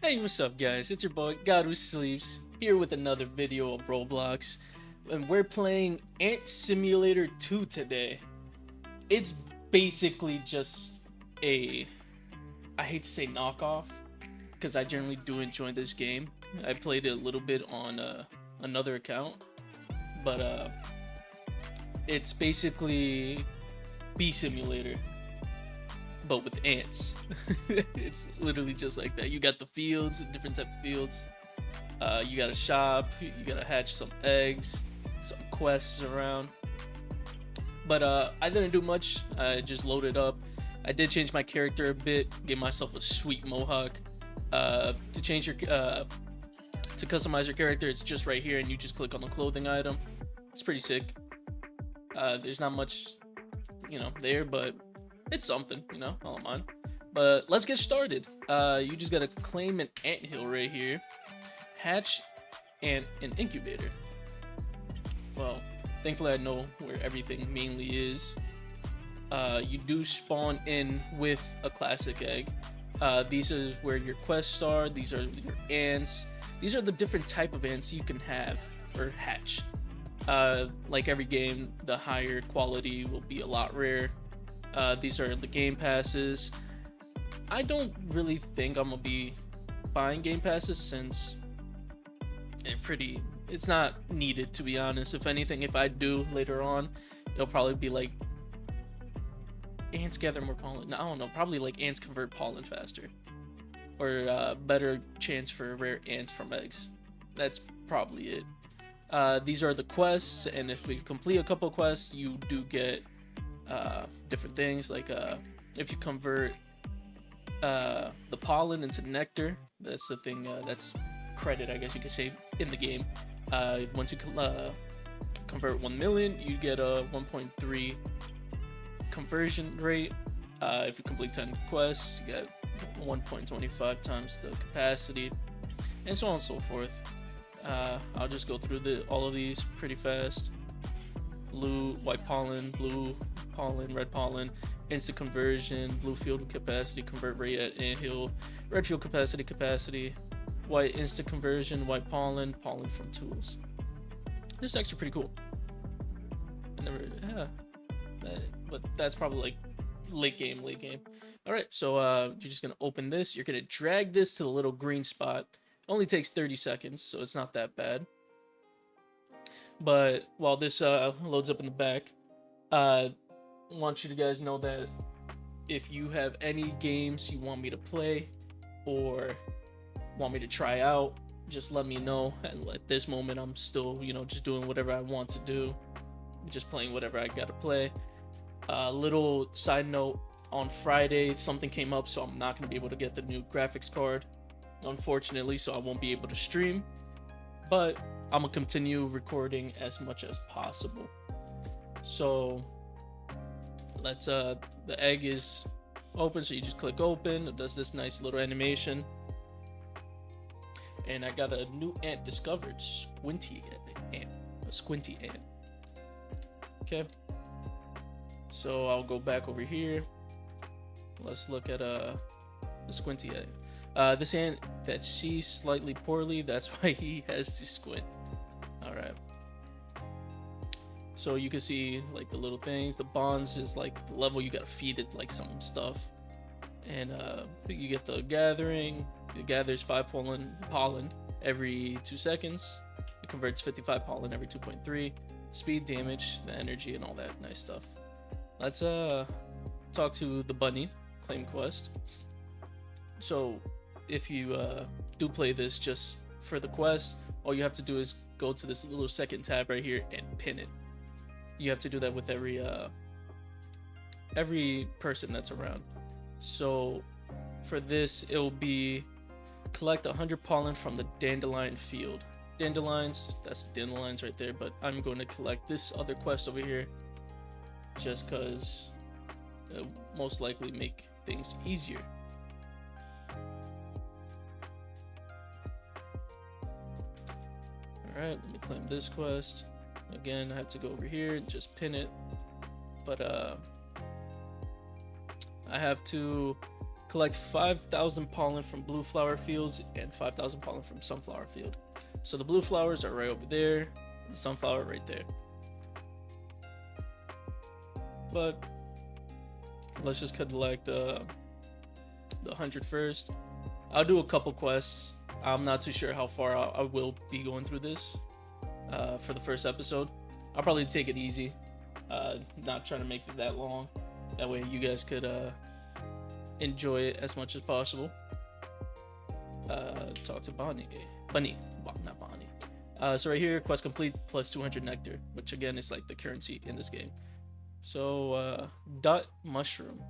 Hey, what's up, guys? It's your boy, God Who Sleeps, here with another video of Roblox, and we're playing Ant Simulator 2 today. It's basically just a, I hate to say knockoff, because I generally do enjoy this game. I played it a little bit on another account, but it's basically Bee Simulator, but with ants. It's literally just like that. You got the fields, different type of fields. You got to shop. You got to hatch some eggs, some quests around. But I didn't do much. I just loaded up. I did change my character a bit. Gave myself a sweet mohawk. To change your to customize your character, it's just right here, and you just click on the clothing item. It's pretty sick. There's not much, there, but it's something, I don't mind. But let's get started. You just gotta claim an anthill right here, hatch, and an incubator. Well, thankfully I know where everything mainly is. You do spawn in with a classic egg. These are where your quests are. These are your ants. These are the different type of ants you can have or hatch. Like every game, the higher quality will be a lot rare. These are the game passes. I don't really think I'm gonna be buying game passes since it's not needed, to be honest. If anything, if I do later on, it'll probably be like ants gather more pollen. No, I don't know, probably like ants convert pollen faster, or better chance for rare ants from eggs. That's probably it. These are the quests, and if we complete a couple quests, you do get different things, like if you convert the pollen into nectar. That's the thing, that's credit, I guess you could say, in the game. Once you convert 1 million, you get a 1.3 conversion rate. If you complete 10 quests, you get 1.25 times the capacity, and so on and so forth. I'll just go through all of these pretty fast. Blue, white pollen, blue pollen, red pollen, instant conversion, blue field capacity, convert rate at anthill, red field capacity, white instant conversion, white pollen from tools. This is actually pretty cool. But that's probably like late game. All right, so you're just gonna open this. You're gonna drag this to the little green spot. It only takes 30 seconds, so it's not that bad. But while this loads up in the back, I want you to guys know that if you have any games you want me to play or want me to try out, just let me know. And at this moment, I'm still, just doing whatever I want to do, just playing whatever I gotta play. Little side note, on Friday something came up, so I'm not gonna be able to get the new graphics card, unfortunately, so I won't be able to stream, but I'm gonna continue recording as much as possible. So let's the egg is open, so you just click open. It does this nice little animation, and I got a new ant discovered, a squinty ant. Okay, so I'll go back over here. Let's look at the squinty ant. This ant that sees slightly poorly, that's why he has to squint. All right, so you can see like the little things. The bonds is like the level you gotta feed it like some stuff, and you get the gathering. It gathers 5 pollen every 2 seconds. It converts 55 pollen every 2.3. Speed, damage, the energy, and all that nice stuff. Let's talk to the bunny. Claim quest. So if you do play this just for the quest, all you have to do is go to this little second tab right here and pin it. You have to do that with every person that's around. So for this, it'll be collect 100 pollen from the dandelion field. Dandelions, that's the dandelions right there, but I'm going to collect this other quest over here just because it'll most likely make things easier. Alright, let me claim this quest. Again, I have to go over here and just pin it. But I have to Collect 5,000 pollen from blue flower fields and 5,000 pollen from sunflower field. So the blue flowers are right over there, the sunflower right there. But let's just collect the 100 first. I'll do a couple quests. I'm not too sure how far I will be going through this for the first episode. I'll probably take it easy, not trying to make it that long. That way you guys could enjoy it as much as possible. Talk to Bonnie, not Bonnie. So right here, quest complete plus 200 nectar, which again is like the currency in this game. So dot mushroom.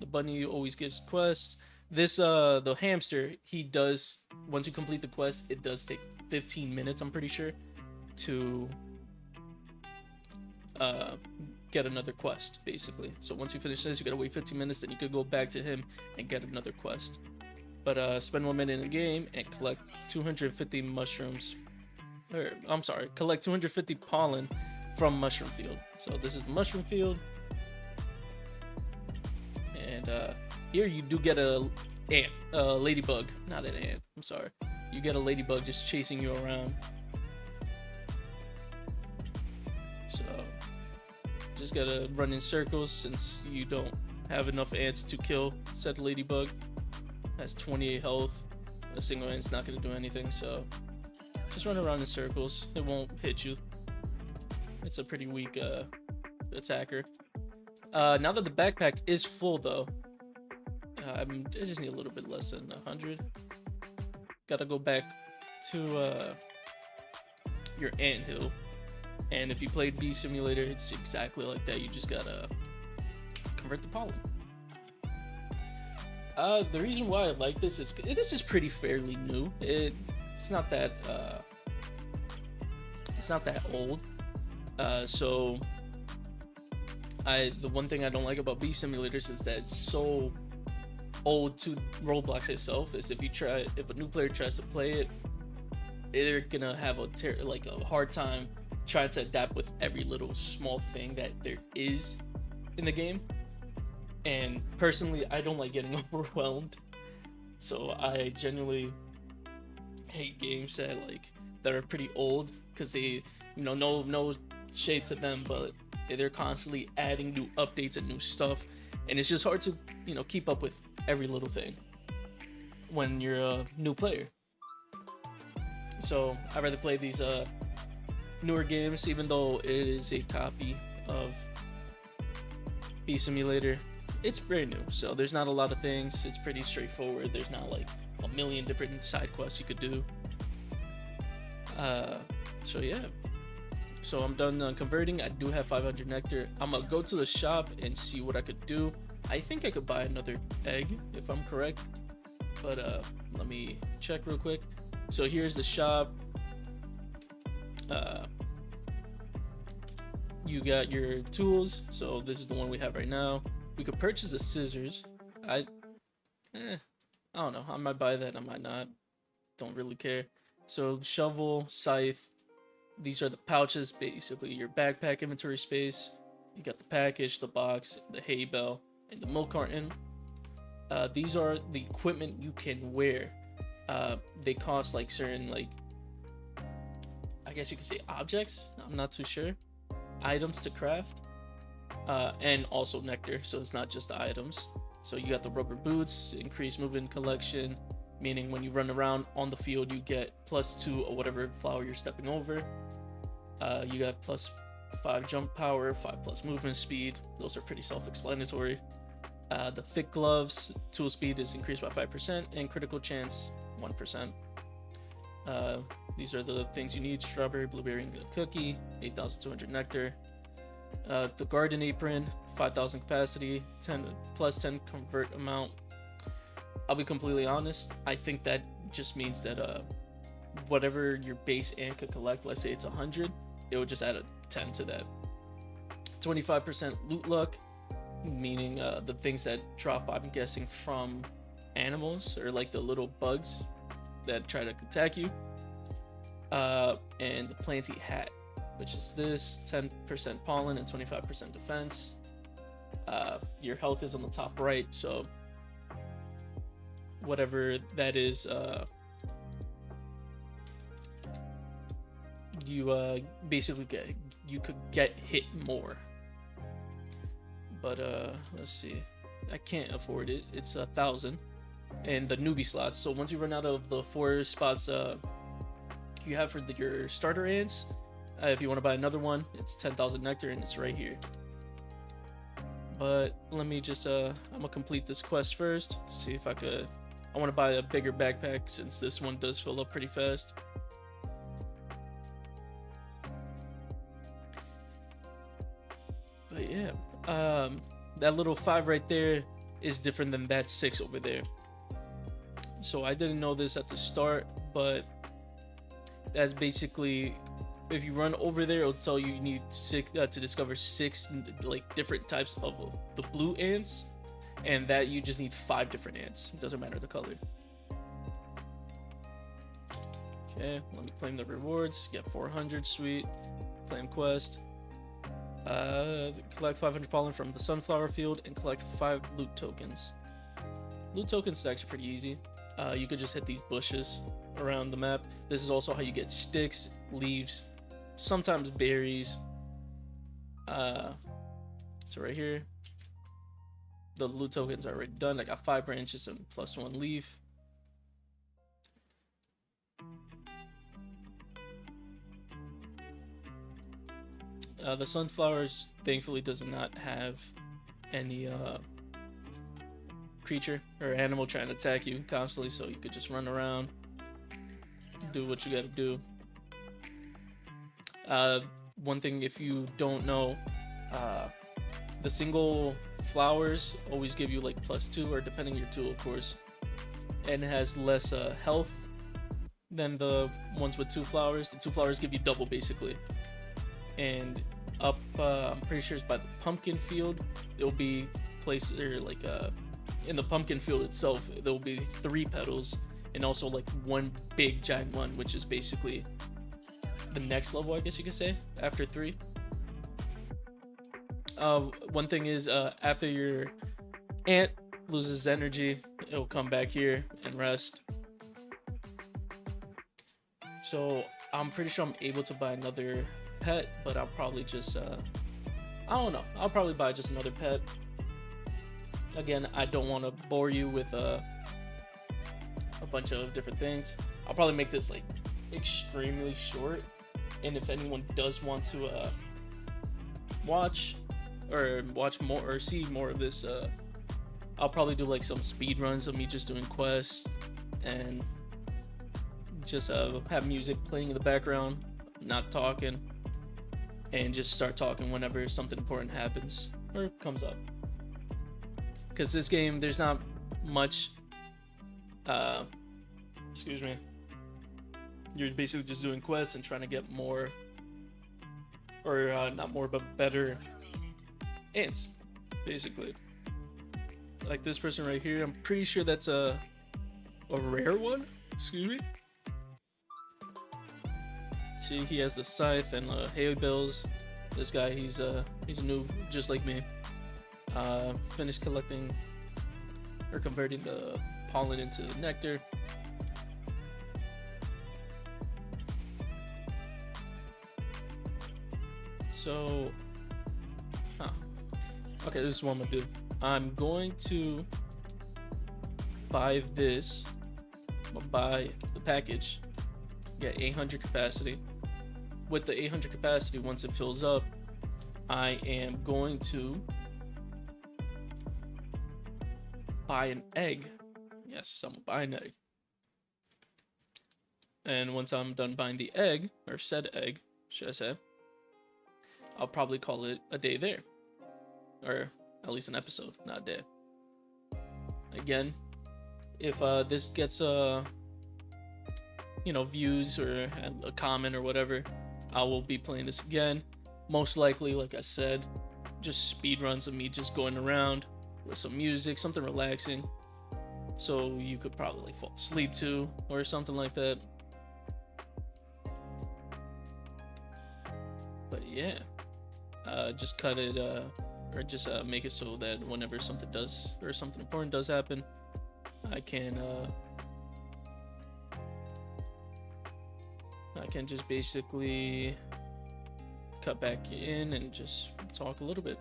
The bunny always gives quests. This the hamster, he does, once you complete the quest, it does take 15 minutes, I'm pretty sure, to get another quest, basically. So once you finish this, you gotta wait 15 minutes, then you could go back to him and get another quest. But spend 1 minute in the game and collect 250 mushrooms, or I'm sorry, collect 250 pollen from mushroom field. So this is the mushroom field, and here you do get a ladybug, not an ant, I'm sorry. You get a ladybug just chasing you around. So just gotta run in circles since you don't have enough ants to kill said ladybug. Has 28 health. A single ant's not gonna do anything, so just run around in circles. It won't hit you. It's a pretty weak attacker. Now that the backpack is full though, I just need a little bit less than 100. Gotta go back to your anthill. And if you played Bee Simulator, it's exactly like that. You just gotta convert the pollen. The reason why I like this is pretty fairly new. It's not that old. So the one thing I don't like about Bee Simulators is that it's so old to Roblox itself. Is if a new player tries to play it, they're gonna have a hard time trying to adapt with every little small thing that there is in the game. And personally, I don't like getting overwhelmed, so I genuinely hate games that are pretty old, because they, no shade to them, but they're constantly adding new updates and new stuff, and it's just hard to keep up with every little thing when you're a new player. So I'd rather play these newer games, even though it is a copy of Bee Simulator. It's brand new, so there's not a lot of things. It's pretty straightforward. There's not like a million different side quests you could do. So yeah. So I'm done converting. I do have 500 nectar. I'm gonna go to the shop and see what I could do. I think I could buy another egg if I'm correct, but let me check real quick. So here's the shop. You got your tools. So this is the one we have right now. We could purchase the scissors. I don't know. I might buy that. I might not. Don't really care. So shovel, scythe. These are the pouches, basically your backpack inventory space. You got the package, the box, the hay bale, and the milk carton. These are the equipment you can wear. They cost like certain, I guess you could say objects. I'm not too sure. Items to craft. And also nectar, so it's not just the items. So you got the rubber boots, increased movement collection, meaning when you run around on the field you get +2 or whatever flower you're stepping over. You got +5 jump power, 5+ movement speed. Those are pretty self-explanatory. The thick gloves, tool speed is increased by 5% and critical chance 1%. These are the things you need: strawberry, blueberry, and cookie, 8,200 nectar. The garden apron, 5,000 capacity, 10 convert amount. I'll be completely honest, I think that just means that whatever your base ant could collect, let's say it's 100, it would just add a 10 to that. 25% loot luck, meaning the things that drop, I'm guessing, from animals, or like the little bugs that try to attack you. And the planty hat, which is this, 10% pollen and 25% defense. Your health is on the top right, so whatever that is, you basically you could get hit more. But let's see, I can't afford it. It's 1,000 and the newbie slots. So once you run out of the 4 spots you have for your starter ants, if you want to buy another one, it's 10,000 nectar and it's right here. But let me just I'm gonna complete this quest first, see if I could. I want to buy a bigger backpack since this one does fill up pretty fast. But yeah, that little 5 right there is different than that 6 over there. So I didn't know this at the start, but that's basically, if you run over there, it'll tell you need 6 to discover 6 like different types of the blue ants, and that you just need 5 different ants. It doesn't matter the color. Okay, let me claim the rewards. Get 400, sweet. Claim quest. Collect 500 pollen from the sunflower field and collect 5 loot tokens. Loot tokens is actually pretty easy. You could just hit these bushes around the map. This is also how you get sticks, leaves, sometimes berries. So right here, the loot tokens are already done. I got 5 branches and +1 leaf. The sunflowers thankfully does not have any creature or animal trying to attack you constantly, so you could just run around, do what you gotta do. One thing, if you don't know, the single flowers always give you like +2, or depending on your tool, of course, and it has less health than the ones with 2 flowers. The 2 flowers give you double basically. And up, I'm pretty sure it's by the pumpkin field. It'll be places, or like in the pumpkin field itself, there will be 3 petals, and also like 1 big giant one, which is basically the next level, I guess you could say, after 3. One thing is, after your ant loses energy, it'll come back here and rest. So I'm pretty sure I'm able to buy another pet, but I'll probably just I don't know, I'll probably buy just another pet. Again, I don't want to bore you with a bunch of different things. I'll probably make this like extremely short, and if anyone does want to watch more or see more of this, I'll probably do like some speed runs of me just doing quests and just have music playing in the background, not talking, and just start talking whenever something important happens or comes up. Because this game, there's not much, excuse me, you're basically just doing quests and trying to get more, or not more, but better ants, basically. Like this person right here, I'm pretty sure that's a rare one, excuse me. See, he has the scythe and hay bales. This guy, he's a noob, just like me. Finished collecting or converting the pollen into nectar. So, okay, this is what I'm gonna do. I'm going to buy this. I'm gonna buy the package. Get 800 capacity. With the 800 capacity, once it fills up, I am going to buy an egg. Yes, I'm gonna buy an egg. And once I'm done buying the egg, or said egg, should I say, I'll probably call it a day there. Or at least an episode, not a day. Again, if this gets views or a comment or whatever, I will be playing this again. Most likely, like I said, just speed runs of me just going around with some music, something relaxing, so you could probably like fall asleep to or something like that. But yeah, just cut it or just make it so that whenever something does, or something important does happen, I can just basically cut back in and just talk a little bit.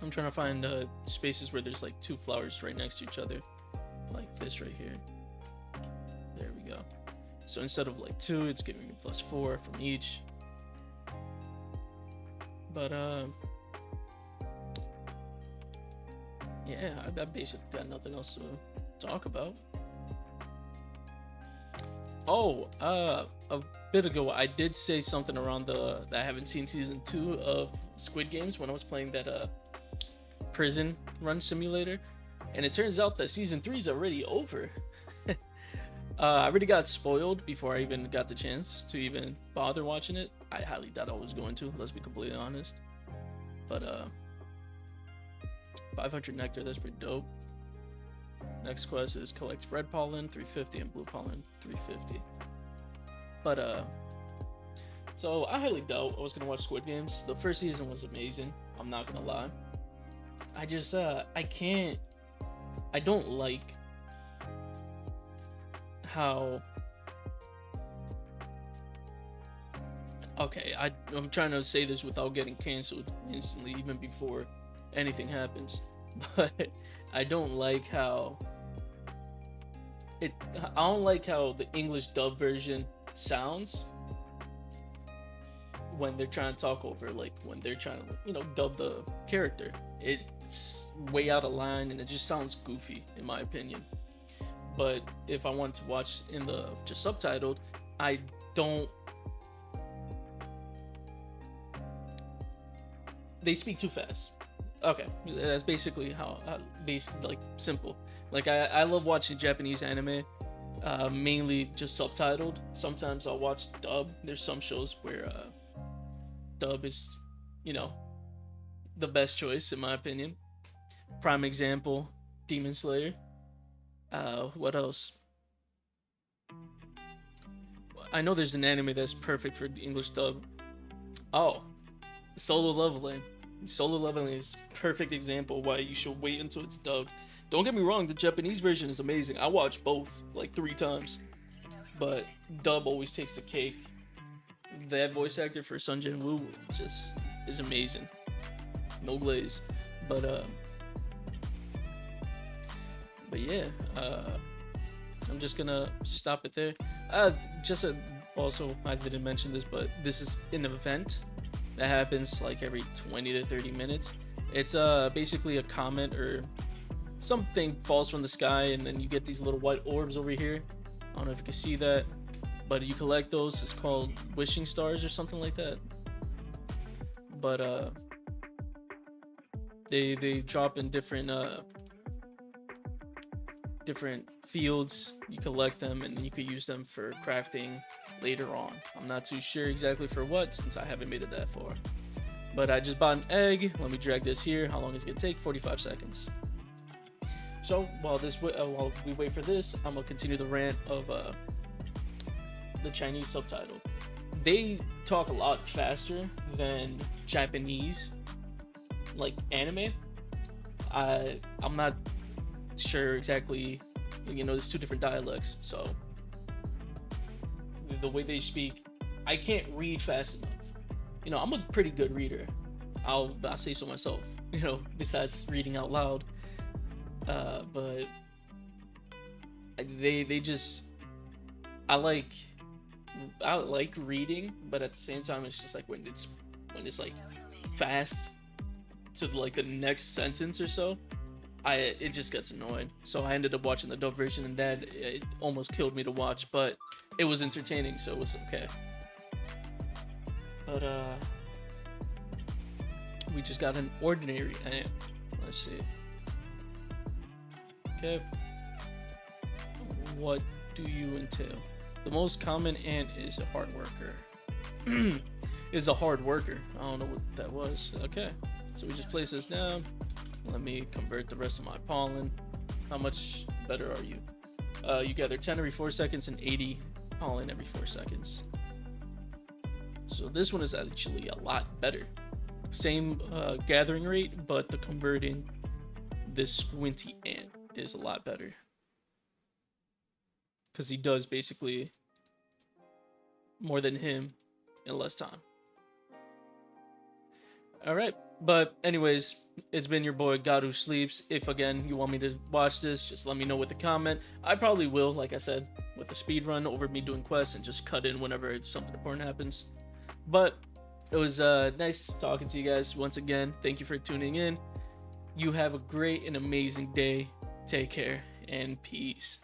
I'm trying to find spaces where there's like 2 flowers right next to each other, like this right here. There we go. So instead of like 2, it's giving me +4 from each. But yeah, I basically got nothing else to talk about. Oh, a bit ago I did say something around that I haven't seen season 2 of Squid Games when I was playing that prison run simulator, and it turns out that season 3 is already over. I already got spoiled before I even got the chance to even bother watching it. I highly doubt I was going to, let's be completely honest. But 500 nectar, that's pretty dope. Next quest is collect red pollen 350 and blue pollen 350. But so I highly doubt I was gonna watch Squid Games. The first season was amazing, I'm not gonna lie. I just I don't like how, okay, I'm trying to say this without getting canceled instantly even before anything happens, but I don't like how I don't like how the English dub version sounds when they're trying to talk over, like when they're trying to, you know, dub the character. It's way out of line and it just sounds goofy in my opinion. But if I want to watch in the just subtitled, I don't, they speak too fast. Okay, that's basically how like simple. Like I love watching Japanese anime, mainly just subtitled. Sometimes I'll watch dub. There's some shows where dub is, you know, the best choice in my opinion. Prime example, Demon Slayer. What else? I know there's an anime that's perfect for English dub. Oh, Solo Leveling. Solo Leveling is perfect example why you should wait until it's dubbed. Don't get me wrong, the Japanese version is amazing. I watched both like 3 times, but dub always takes the cake. That voice actor for Sun Jin Woo just is amazing. No glaze, but yeah, I'm just gonna stop it there. Also, I didn't mention this, but this is an event that happens like every 20 to 30 minutes. It's basically a comet or something falls from the sky, and then you get these little white orbs over here. I don't know if you can see that, but you collect those. It's called wishing stars or something like that. But they drop in different fields. You collect them and you could use them for crafting later on. I'm not too sure exactly for what, since I haven't made it that far. But I just bought an egg. Let me drag this here. How long is it gonna take? 45 seconds. So while we wait for this, I'm gonna continue the rant of the Chinese subtitle. They talk a lot faster than Japanese, like anime. I'm not sure exactly, you know, there's 2 different dialects, so the way they speak, I can't read fast enough. You know, I'm a pretty good reader. I'll say so myself, you know, besides reading out loud. But they just, I like reading, but at the same time it's just like when it's like fast to like the next sentence or so, it just gets annoying. So I ended up watching the dub version, and that it almost killed me to watch, but it was entertaining, so it was okay. But we just got an ordinary ant. Let's see. Okay. What do you entail? The most common ant is a hard worker. Is a hard worker. I don't know what that was. Okay. So we just place this down. Let me convert the rest of my pollen. How much better are you? You gather 10 every 4 seconds and 80 pollen every 4 seconds. So this one is actually a lot better. Same gathering rate, but the converting this squinty ant is a lot better. Because he does basically more than him in less time. Alright, but anyways, it's been your boy God Who Sleeps. If again you want me to watch this, just let me know with a comment. I probably will, like I said, with a speed run over me doing quests and just cut in whenever something important happens. But it was nice talking to you guys once again. Thank you for tuning in. You have a great and amazing day. Take care and peace.